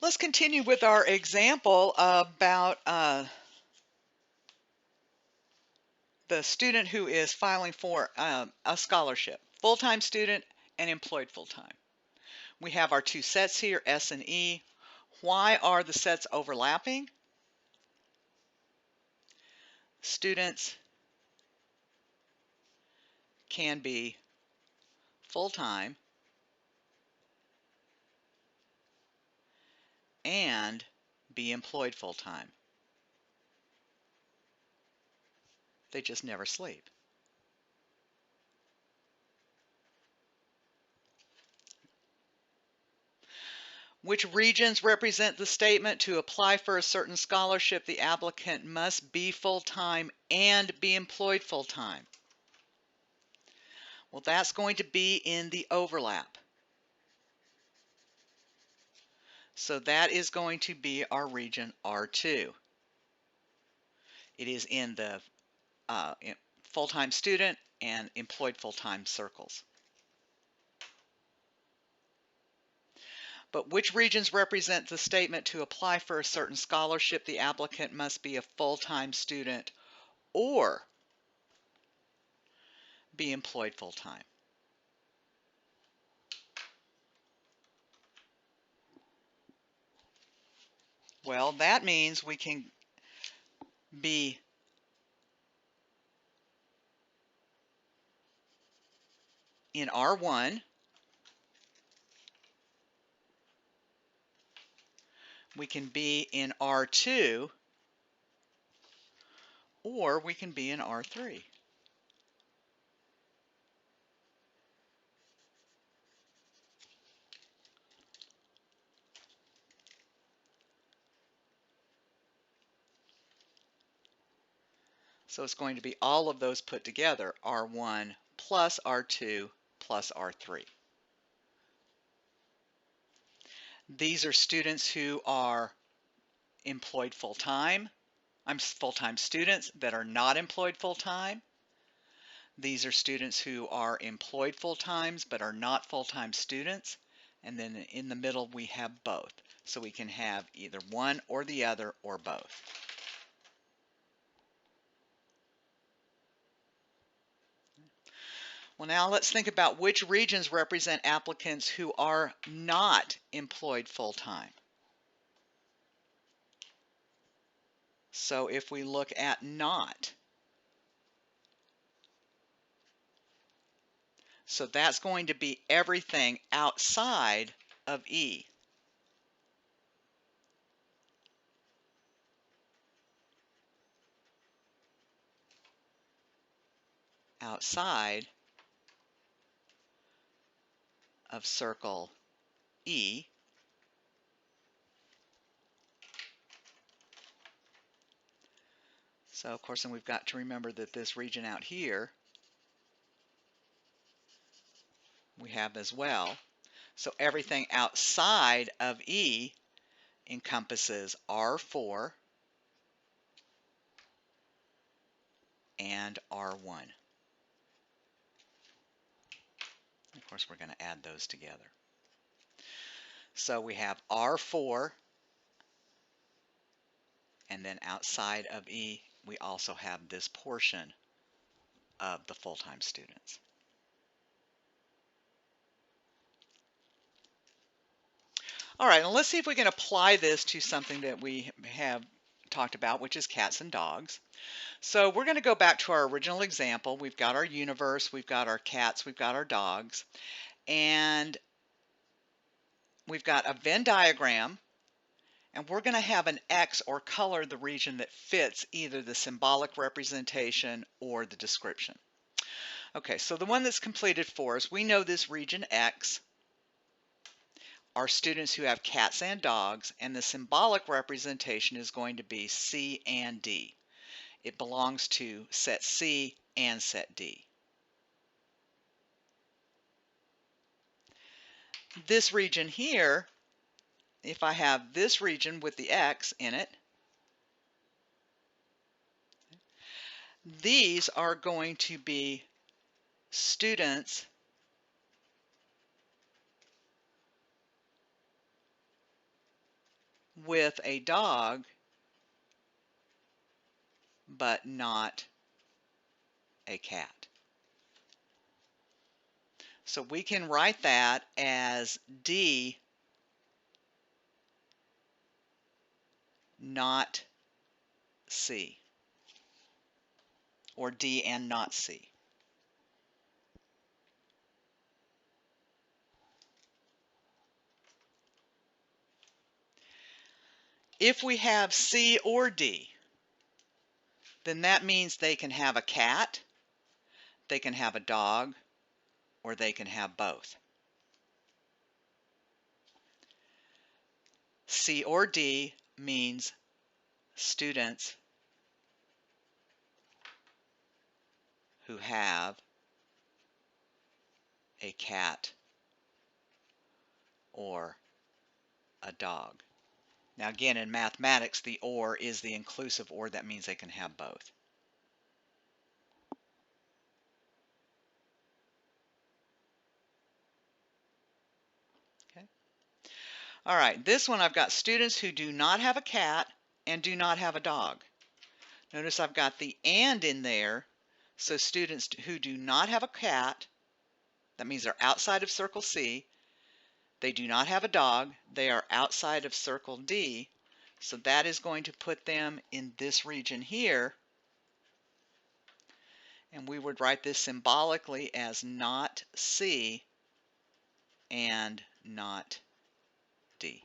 Let's continue with our example about the student who is filing for a scholarship, full-time student and employed full-time. We have our two sets here, S and E. Why are the sets overlapping? Students can be full-time and be employed full-time. They just never sleep. Which regions represent the statement to apply for a certain scholarship, the applicant must be full-time and be employed full-time? Well, that's going to be in the overlap. So that is going to be our region R2. It is in the full-time student and employed full-time circles. But which regions represent the statement to apply for a certain scholarship, the applicant must be a full-time student or be employed full-time? Well, that means we can be in R1, we can be in R2, or we can be in R3. So it's going to be all of those put together, R1 plus R2 plus R3. These are students who are employed full-time. I'm full-time students that are not employed full-time. These are students who are employed full-times but are not full-time students. And then in the middle we have both. So we can have either one or the other or both. Well, now let's think about which regions represent applicants who are not employed full-time. So if we look at not, so that's going to be everything outside of E. Outside of circle E. So of course, then we've got to remember that this region out here we have as well. So everything outside of E encompasses R4 and R1. Of course, we're going to add those together. So we have R4, and then outside of E, we also have this portion of the full-time students. All right, and let's see if we can apply this to something that we have talked about, which is cats and dogs. So we're going to go back to our original example. We've got our universe, we've got our cats, we've got our dogs, and we've got a Venn diagram, and we're going to have an X or color the region that fits either the symbolic representation or the description. Okay, so the one that's completed for us, we know this region X are students who have cats and dogs, and the symbolic representation is going to be C and D. It belongs to set C and set D. This region here, if I have this region with the X in it, these are going to be students with a dog but not a cat. So we can write that as D, not C, or D and not C. If we have C or D, then that means they can have a cat, they can have a dog, or they can have both. C or D means students who have a cat or a dog. Now again, in mathematics, the or is the inclusive or. That means they can have both. Okay. All right, this one I've got students who do not have a cat and do not have a dog. Notice I've got the and in there, so students who do not have a cat, that means they're outside of circle C. They do not have a dog, they are outside of circle D, so that is going to put them in this region here, and we would write this symbolically as not C and not D.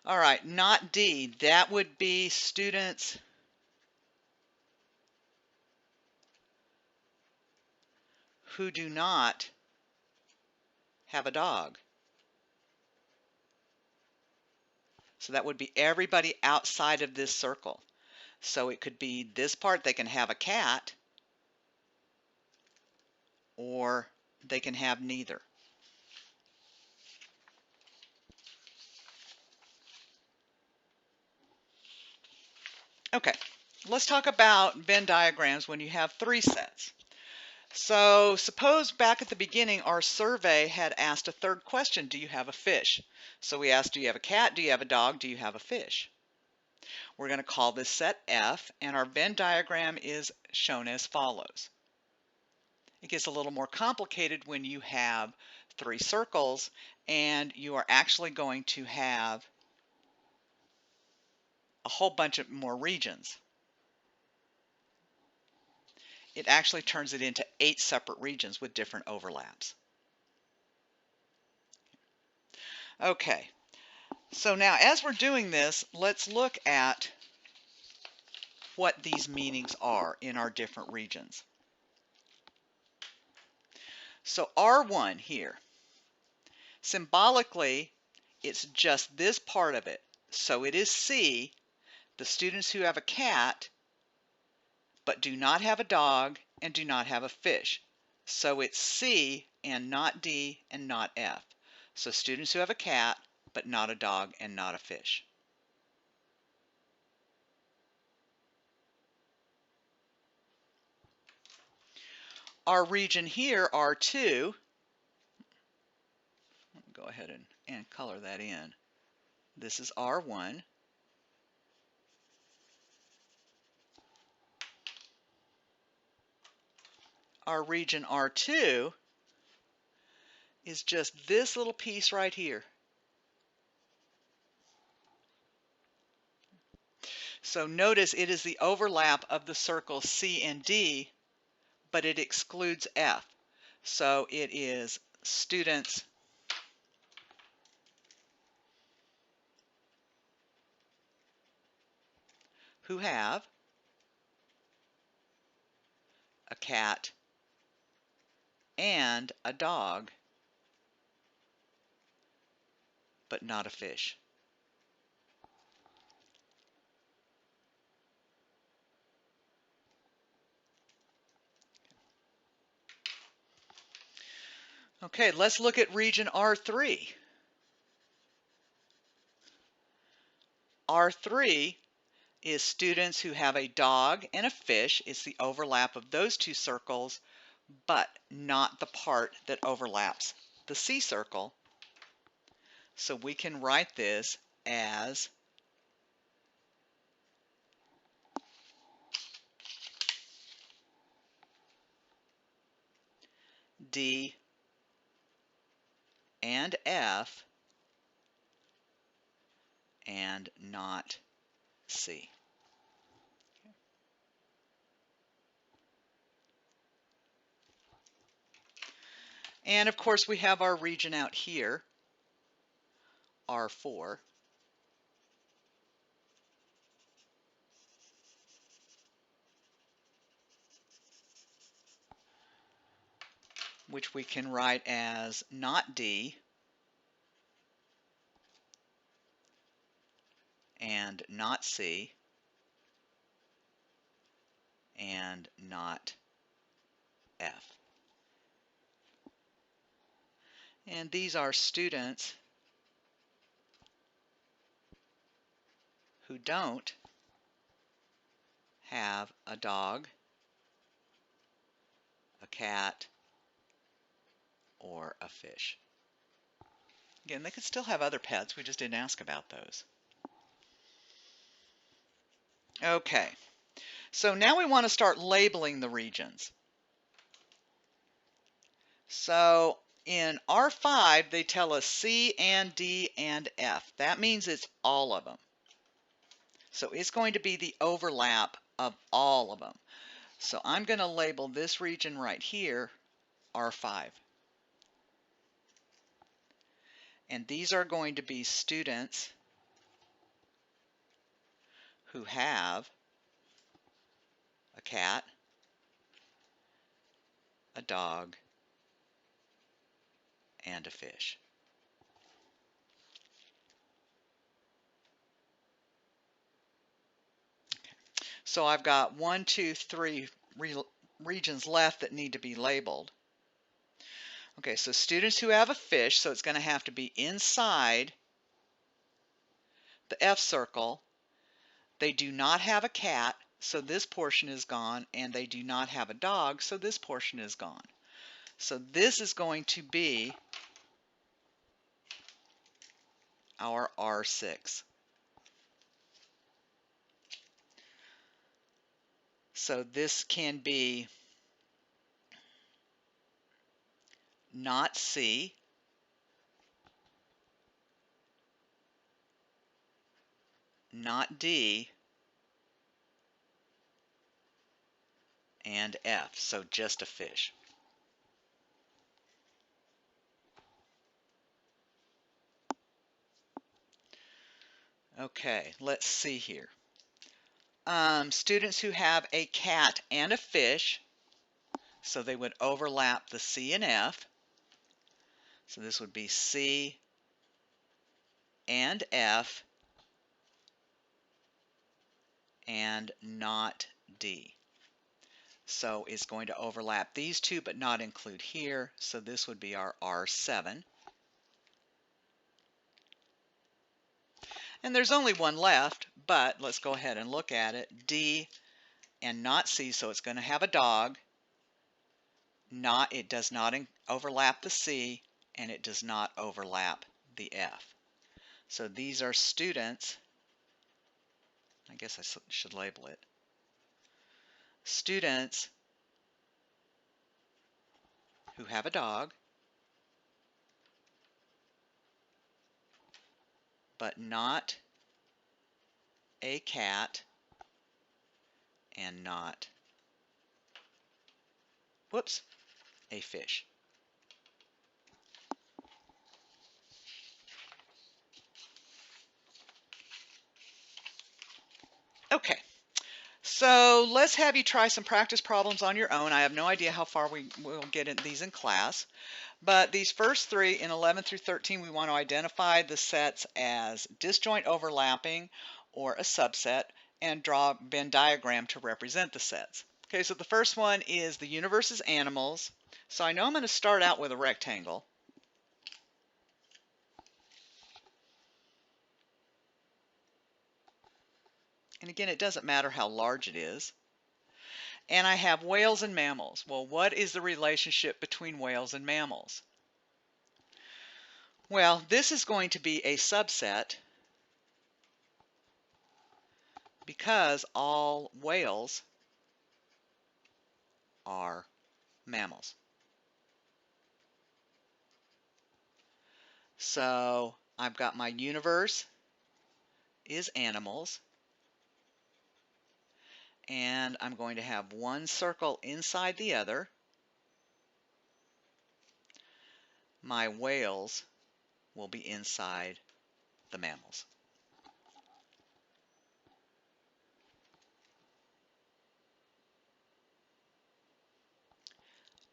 All right, not D, that would be students who do not have a dog. So that would be everybody outside of this circle. So it could be this part, they can have a cat, or they can have neither. Okay, let's talk about Venn diagrams when you have three sets. So suppose back at the beginning our survey had asked a third question, do you have a fish? So we asked, do you have a cat, do you have a dog, do you have a fish? We're going to call this set F, and our Venn diagram is shown as follows. It gets a little more complicated when you have three circles and you are actually going to have a whole bunch of more regions. It actually turns it into 8 separate regions with different overlaps. Okay, so now as we're doing this, let's look at what these meanings are in our different regions. So R1 here, symbolically, it's just this part of it. So it is C, the students who have a cat, but do not have a dog and do not have a fish. So it's C and not D and not F. So students who have a cat, but not a dog and not a fish. Our region here, R2, go ahead and color that in. This is R1. Our region R2 is just this little piece right here. So notice it is the overlap of the circles C and D, but it excludes F. So it is students who have a cat and a dog, but not a fish. Okay, let's look at region R3. R3 is students who have a dog and a fish. It's the overlap of those two circles, but not the part that overlaps the C circle. So we can write this as D and F and not C. And of course we have our region out here, R4. Which we can write as not D and not C and not F. And these are students who don't have a dog, a cat, or a fish. Again, they could still have other pets, we just didn't ask about those. Okay, so now we want to start labeling the regions. So in R5, they tell us C and D and F. That means it's all of them. So it's going to be the overlap of all of them. So I'm going to label this region right here R5. And these are going to be students who have a cat, a dog, and a fish. So I've got 1, 2, 3 regions left that need to be labeled. Okay, so students who have a fish, so it's going to have to be inside the F circle. They do not have a cat, so this portion is gone, and they do not have a dog, so this portion is gone. So this is going to be our R6. So this can be not C, not D, and F, so just a fish. Okay, let's see here. Students who have a cat and a fish, so they would overlap the C and F. So this would be C and F and not D. So it's going to overlap these two but not include here. So this would be our R7. And there's only one left, but let's go ahead and look at it. D and not C, so it's going to have a dog. It does not overlap the C, and it does not overlap the F. So these are students. I guess I should label it. Students who have a dog, but not a cat and not, whoops, a fish. Okay, so let's have you try some practice problems on your own. I have no idea how far we will get in these in class. But these first three, in 11 through 13, we want to identify the sets as disjoint overlapping or a subset and draw a Venn diagram to represent the sets. Okay, so the first one is the universe is animals. So I know I'm going to start out with a rectangle. And again, it doesn't matter how large it is. And I have whales and mammals. Well, what is the relationship between whales and mammals? Well, this is going to be a subset because all whales are mammals. So I've got my universe is animals, and I'm going to have one circle inside the other. My whales will be inside the mammals.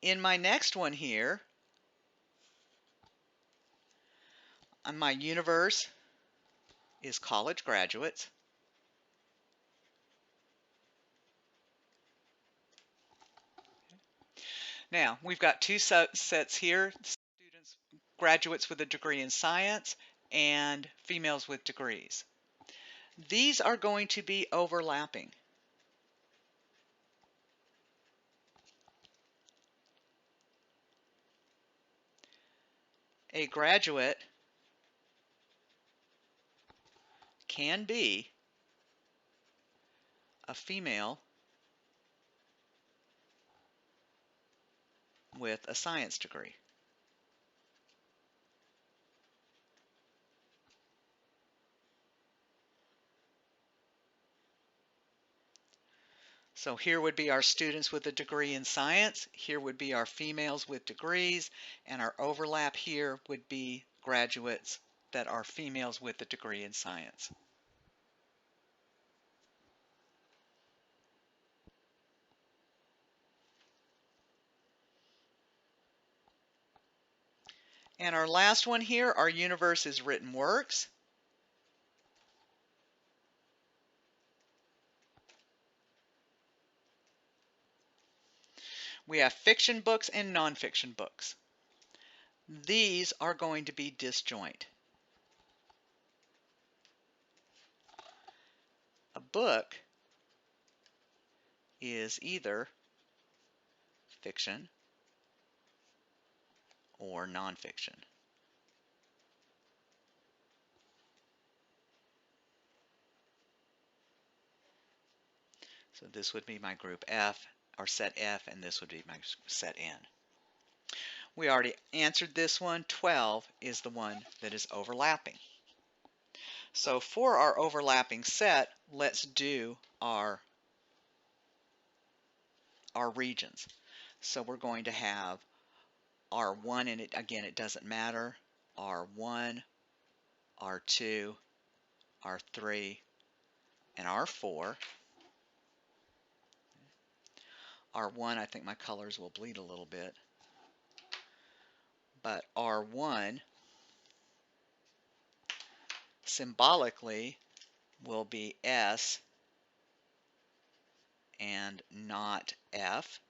In my next one here, my universe is college graduates. Now, we've got two sets here, students, graduates with a degree in science and females with degrees. These are going to be overlapping. A graduate can be a female with a science degree. So here would be our students with a degree in science, here would be our females with degrees, and our overlap here would be graduates that are females with a degree in science. And our last one here, our universe is written works. We have fiction books and nonfiction books. These are going to be disjoint. A book is either fiction or nonfiction. So this would be my group F, or set F, and this would be my set N. We already answered this one. 12 is the one that is overlapping. So for our overlapping set, let's do our regions. So we're going to have R1, and again, it doesn't matter, R1, R2, R3, and R4. R1, I think my colors will bleed a little bit, but R1 symbolically will be S and not F.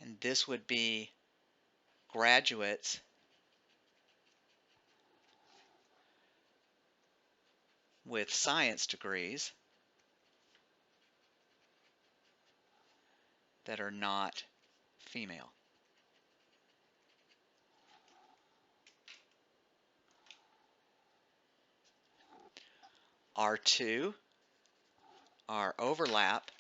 And this would be graduates with science degrees that are not female. R2, our overlap,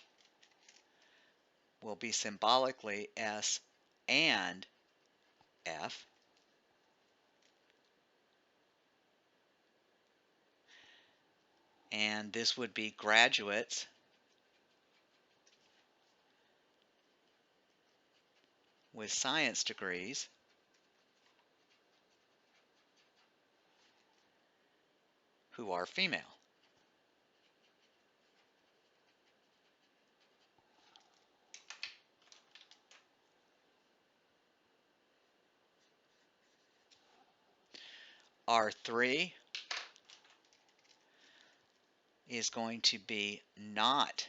will be symbolically S and F. And this would be graduates with science degrees who are female. R3 is going to be not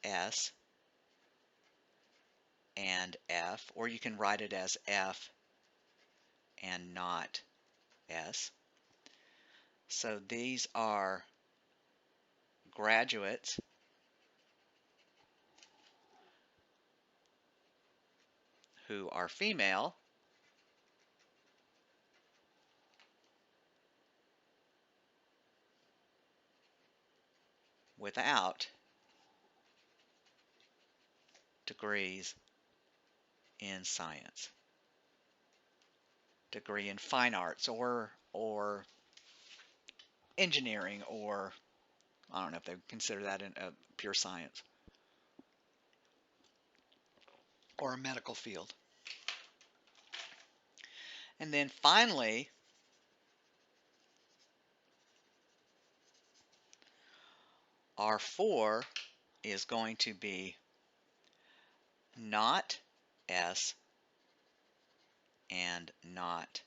S and F, or you can write it as F and not S. So these are graduates who are female without degrees in science, degree in fine arts or engineering, or I don't know if they consider that in a pure science or a medical field. And then finally, R4 is going to be not S and not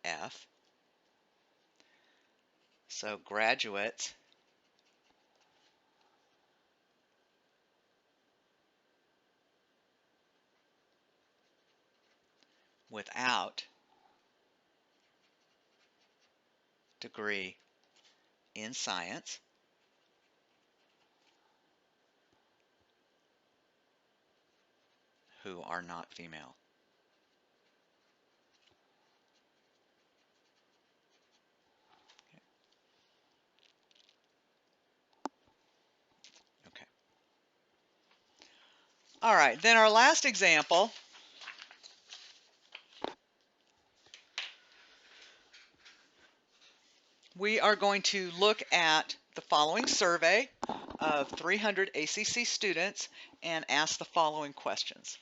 F. So graduates without degree in science who are not female. Okay. All right, then our last example, we are going to look at the following survey of 300 ACC students and ask the following questions.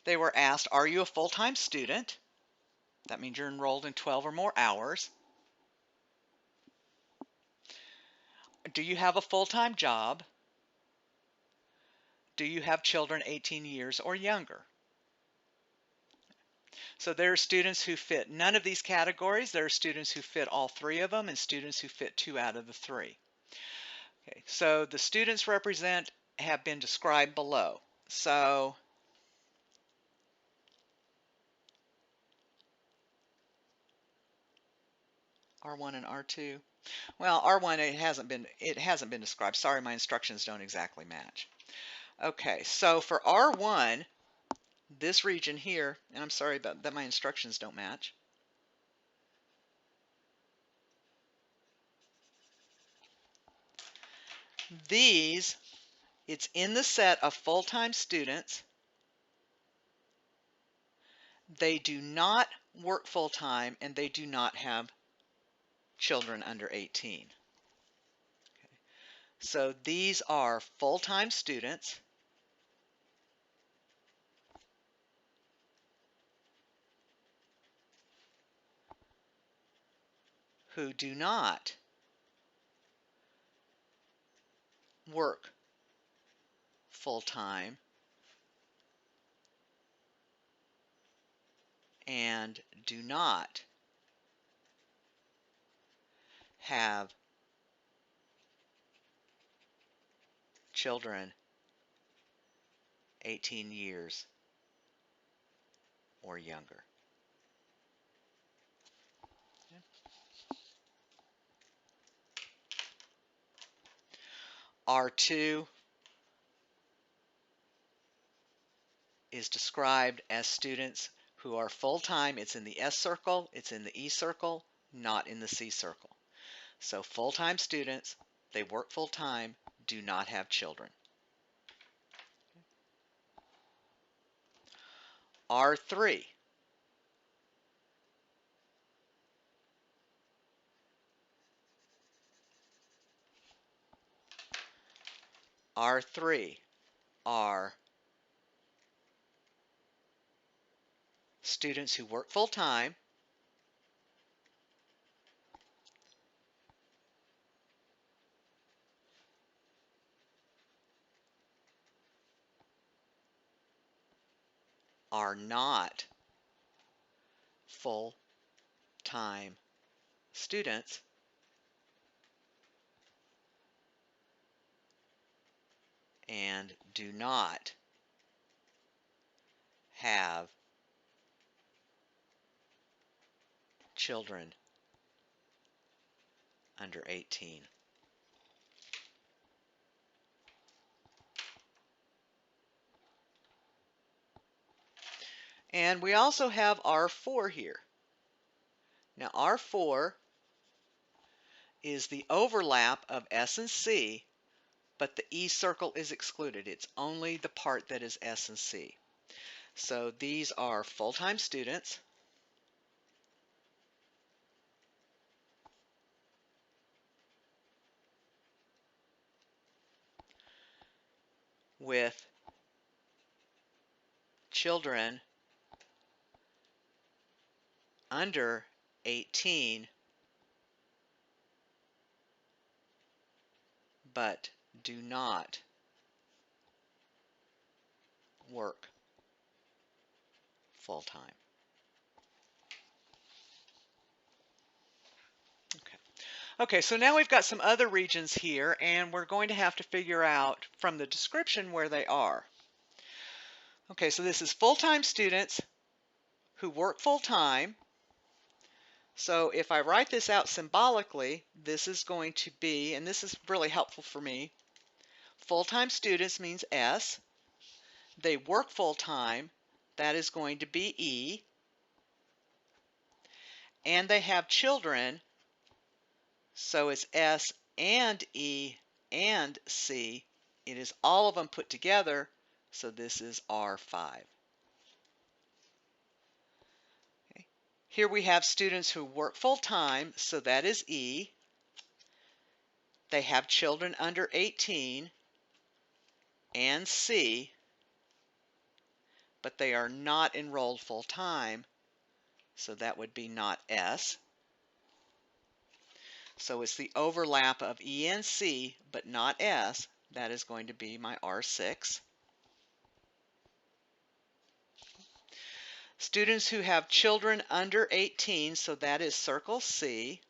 They were asked, are you a full-time student? That means you're enrolled in 12 or more hours. Do you have a full-time job? Do you have children 18 years or younger? So there are students who fit none of these categories. There are students who fit all three of them and students who fit 2 out of the 3. Okay, so the students have been described below. So R1 and R2. Well, R1 it hasn't been described. Sorry, my instructions don't exactly match. Okay, so for R1, this region here, and I'm sorry about that my instructions don't match. These, it's in the set of full-time students. They do not work full-time and they do not have children under 18. Okay. So these are full-time students who do not work full-time and do not have children 18 years or younger. R2 is described as students who are full-time. It's in the S circle, it's in the E circle, not in the C circle. So full-time students, they work full-time, do not have children. R3. R3 are students who work full-time are not full-time students and do not have children under 18. And we also have R4 here. Now R4 is the overlap of S and C, but the E circle is excluded. It's only the part that is S and C. So these are full-time students with children under 18 but do not work full-time. Okay. Okay, so now we've got some other regions here, and we're going to have to figure out from the description where they are. Okay, so this is full-time students who work full-time. So if I write this out symbolically, this is going to be, and this is really helpful for me, full-time students means S. They work full-time, that is going to be E. And they have children, so it's S and E and C. It is all of them put together, so this is R5. Okay. Here we have students who work full-time, so that is E. They have children under 18 and C, but they are not enrolled full-time, so that would be not S. So it's the overlap of E and C, but not S. That is going to be my R6. Students who have children under 18, so that is circle C.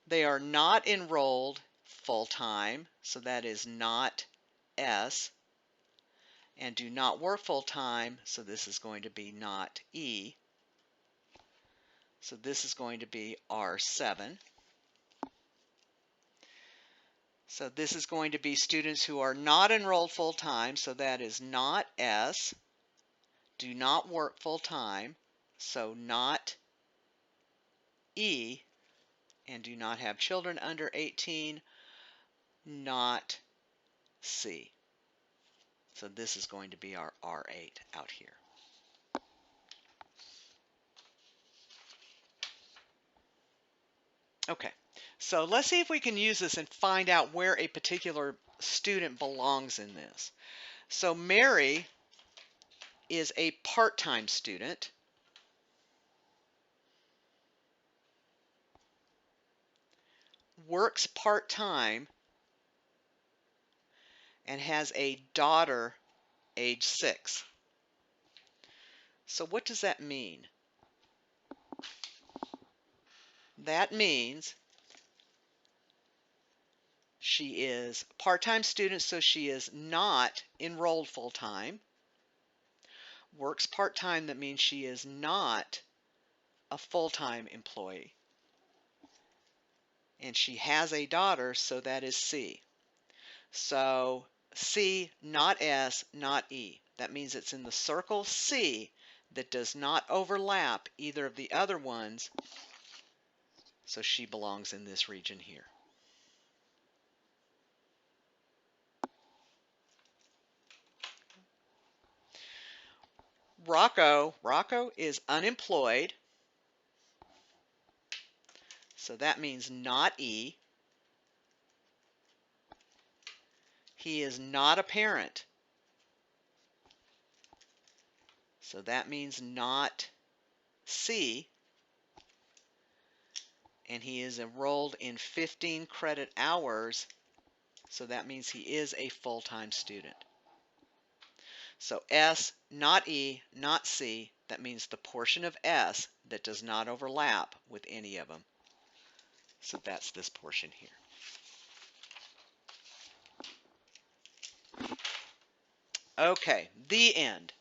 They are not enrolled full-time, so that is not S. And do not work full-time, so this is going to be not E. So this is going to be R7. So this is going to be students who are not enrolled full-time, so that is not S. Do not work full-time, so not E. And do not have children under 18, not C. So this is going to be our R8 out here. Okay, so let's see if we can use this and find out where a particular student belongs in this. So Mary is a part-time student. Works part-time and has a daughter age 6. So what does that mean? That means she is a part-time student, so she is not enrolled full-time. Works part-time, that means she is not a full-time employee. And she has a daughter, so that is C. So C, not S, not E. That means it's in the circle C that does not overlap either of the other ones, so she belongs in this region here. Rocco is unemployed, so that means not E. He is not a parent, so that means not C. And he is enrolled in 15 credit hours, so that means he is a full-time student. So S, not E, not C, that means the portion of S that does not overlap with any of them. So that's this portion here. Okay, the end.